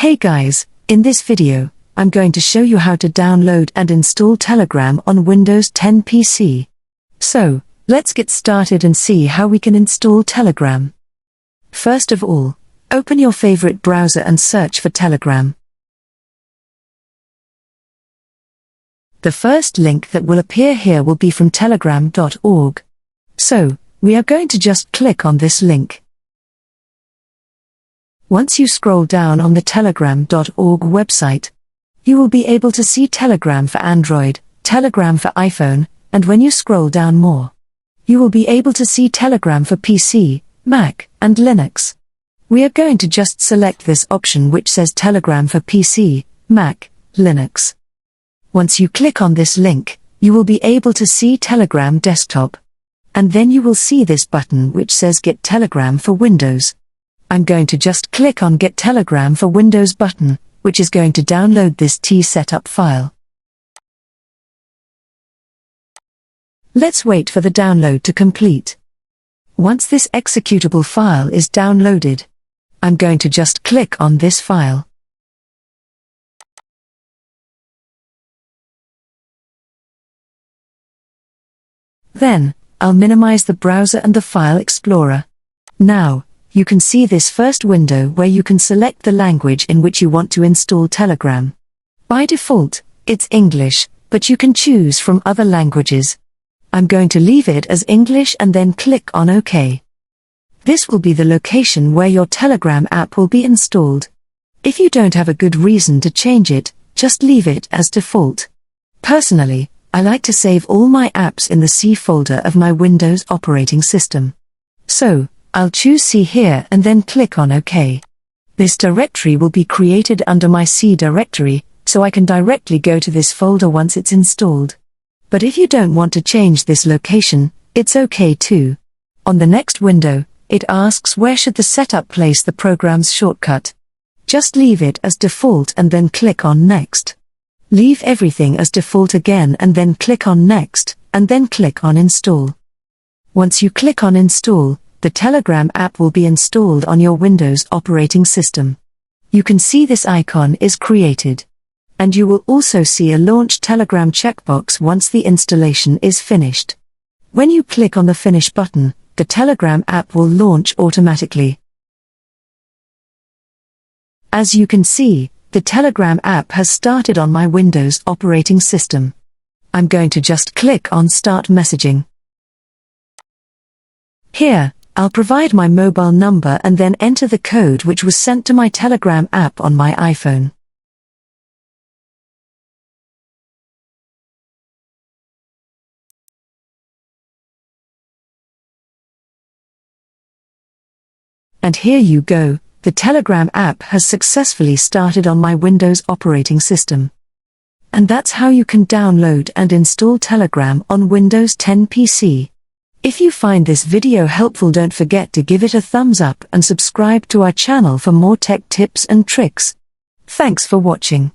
Hey guys, in this video, I'm going to show you how to download and install Telegram on Windows 10 PC. So, let's get started and see how we can install Telegram. First of all, open your favorite browser and search for Telegram. The first link that will appear here will be from telegram.org. So, we are going to just click on this link. Once you scroll down on the telegram.org website, you will be able to see Telegram for Android, Telegram for iPhone, and when you scroll down more, you will be able to see Telegram for PC, Mac, and Linux. We are going to just select this option which says Telegram for PC, Mac, Linux. Once you click on this link, you will be able to see Telegram desktop. And then you will see this button which says Get Telegram for Windows. I'm going to just click on Get Telegram for Windows button, which is going to download this setup file. Let's wait for the download to complete. Once this executable file is downloaded, I'm going to just click on this file. Then, I'll minimize the browser and the file explorer. Now, you can see this first window where you can select the language in which you want to install Telegram. By default, it's English, but you can choose from other languages. I'm going to leave it as English and then click on OK. This will be the location where your Telegram app will be installed. If you don't have a good reason to change it, just leave it as default. Personally, I like to save all my apps in the C folder of my Windows operating system. So, I'll choose C here and then click on OK. This directory will be created under my C directory, so I can directly go to this folder once it's installed. But if you don't want to change this location, it's OK too. On the next window, it asks where should the setup place the program's shortcut. Just leave it as default and then click on Next. Leave everything as default again and then click on Next, and then click on Install. Once you click on Install, the Telegram app will be installed on your Windows operating system. You can see this icon is created. And you will also see a Launch Telegram checkbox once the installation is finished. When you click on the Finish button, the Telegram app will launch automatically. As you can see, the Telegram app has started on my Windows operating system. I'm going to just click on Start Messaging. Here, I'll provide my mobile number and then enter the code which was sent to my Telegram app on my iPhone. And here you go, the Telegram app has successfully started on my Windows operating system. And that's how you can download and install Telegram on Windows 10 PC. If you find this video helpful, don't forget to give it a thumbs up and subscribe to our channel for more tech tips and tricks. Thanks for watching.